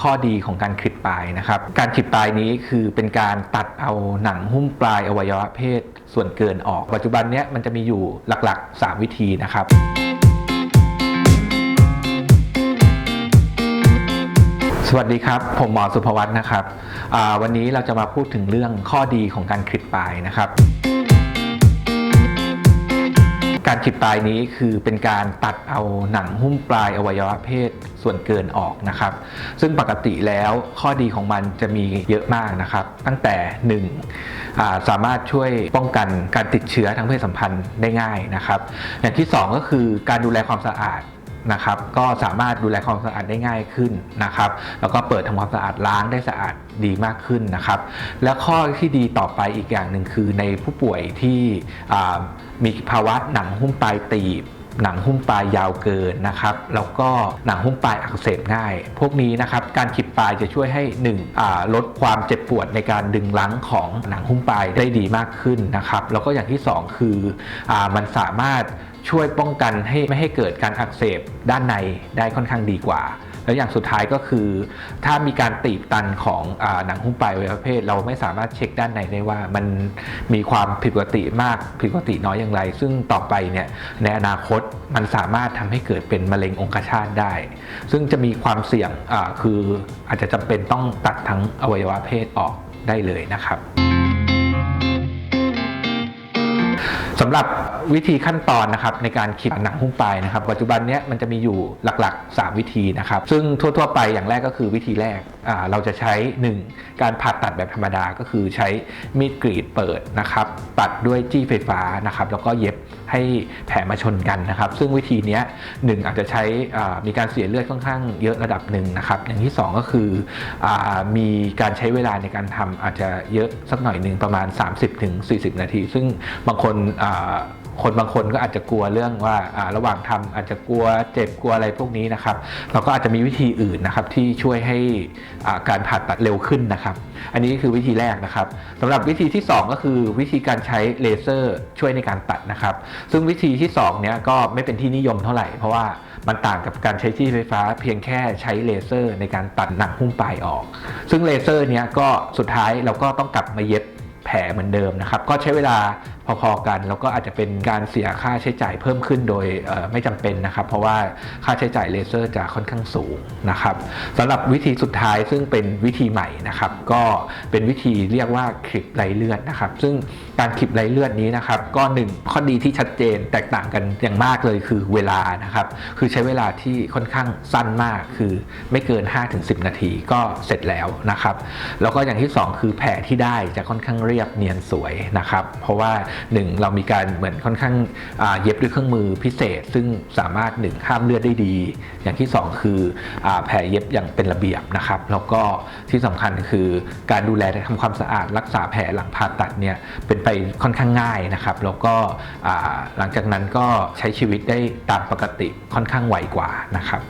ข้อดีของการคลิปปลายนะครับการคลิปปลายนี้คือเป็นการตัดเอาหนังหุ้มปลายอวัยวะเพศส่วนเกินออกปัจจุบันนี้มันจะมีอยู่หลักๆ3วิธีนะครับสวัสดีครับผมหมอสุภวัฒน์นะครับวันนี้เราจะมาพูดถึงเรื่องข้อดีของการคลิปปลายนะครับการคลิปปลายนี้คือเป็นการตัดเอาหนังหุ้มปลายอวัยวะเพศส่วนเกินออกนะครับซึ่งปกติแล้วข้อดีของมันจะมีเยอะมากนะครับตั้งแต่1สามารถช่วยป้องกันการติดเชื้อทางเพศสัมพันธ์ได้ง่ายนะครับอย่างที่2ก็คือการดูแลความสะอาดนะครับก็สามารถดูแลความสะอาดได้ง่ายขึ้นนะครับแล้วก็เปิดทำความสะอาดล้างได้สะอาดดีมากขึ้นนะครับและข้อที่ดีต่อไปอีกอย่างหนึ่งคือในผู้ป่วยที่มีภาวะหนังหุ้มปลายตีบหนังหุ้มปลายยาวเกินนะครับแล้วก็หนังหุ้มปลายอักเสบง่ายพวกนี้นะครับการคลิปปลายจะช่วยให้1ลดความเจ็บปวดในการดึงรั้งของหนังหุ้มปลายได้ดีมากขึ้นนะครับแล้วก็อย่างที่2คือมันสามารถช่วยป้องกันไม่ให้เกิดการอักเสบด้านในได้ค่อนข้างดีกว่าแล้วอย่างสุดท้ายก็คือถ้ามีการตีบตันของหนังหุ้มปลายอวัยวะเพศเราไม่สามารถเช็คด้านในได้ว่ามันมีความผิดปกติมากผิดปกติน้อยอย่างไรซึ่งต่อไปเนี่ยในอนาคตมันสามารถทำให้เกิดเป็นมะเร็งองคชาตได้ซึ่งจะมีความเสี่ยงคืออาจจะจำเป็นต้องตัดทั้งอวัยวะเพศออกได้เลยนะครับสำหรับวิธีขั้นตอนนะครับในการคลิปหนังหุ้มปลายนะครับปัจจุบันนี้มันจะมีอยู่หลักๆ3วิธีนะครับซึ่งทั่วๆไปอย่างแรกก็คือวิธีแรกเราจะใช้1การผ่าตัดแบบธรรมดาก็คือใช้มีดกรีดเปิดนะครับตัดด้วยจี้ไฟฟ้านะครับแล้วก็เย็บให้แผลมาชนกันนะครับซึ่งวิธีนี้อาจจะใช้มีการเสียเลือดค่อนข้างเยอะระดับหนึ่งนะครับอย่างที่2ก็คือมีการใช้เวลาในการทำอาจจะเยอะสักหน่อยหนึ่งประมาณ 30-40 นาทีซึ่งบางคนบางคนก็อาจจะกลัวเรื่องว่าระหว่างทำอาจจะกลัวเจ็บกลัวอะไรพวกนี้นะครับเราก็อาจจะมีวิธีอื่นนะครับที่ช่วยให้การผ่าตัดเร็วขึ้นนะครับอันนี้คือวิธีแรกนะครับสำหรับวิธีที่2ก็คือวิธีการใช้เลเซอร์ช่วยในการตัดนะครับซึ่งวิธีที่2เนี้ยก็ไม่เป็นที่นิยมเท่าไหร่เพราะว่ามันต่างกับการใช้จี้ไฟฟ้าเพียงแค่ใช้เลเซอร์ในการตัดหนังหุ้มปลายออกซึ่งเลเซอร์เนี้ยก็สุดท้ายเราก็ต้องกลับมาเย็บแผลเหมือนเดิมนะครับก็ใช้เวลาพอๆกันแล้วก็อาจจะเป็นการเสียค่าใช้จ่ายเพิ่มขึ้นโดยไม่จำเป็นนะครับเพราะว่าค่าใช้จ่ายเลเซอร์จะค่อนข้างสูงนะครับสำหรับวิธีสุดท้ายซึ่งเป็นวิธีใหม่นะครับก็เป็นวิธีเรียกว่าคลิปไร้เลือดนะครับซึ่งการคลิปไร้เลือดนี้นะครับก็1ข้อดีที่ชัดเจนแตกต่างกันอย่างมากเลยคือเวลานะครับคือใช้เวลาที่ค่อนข้างสั้นมากคือไม่เกิน 5-10 นาทีก็เสร็จแล้วนะครับแล้วก็อย่างที่2คือแผลที่ได้จะค่อนข้างเรียบเนียนสวยนะครับเพราะว่าเรามีการเหมือนค่อนข้างเย็บด้วยเครื่องมือพิเศษซึ่งสามารถห้ามเลือดได้ดีอย่างที่2คือแผลเย็บอย่างเป็นระเบียบนะครับแล้วก็ที่สำคัญคือการดูแลทำความสะอาดรักษาแผลหลังผ่าตัดเนี่ยเป็นไปค่อนข้างง่ายนะครับแล้วก็หลังจากนั้นก็ใช้ชีวิตได้ตามปกติค่อนข้างไวกว่านะครับ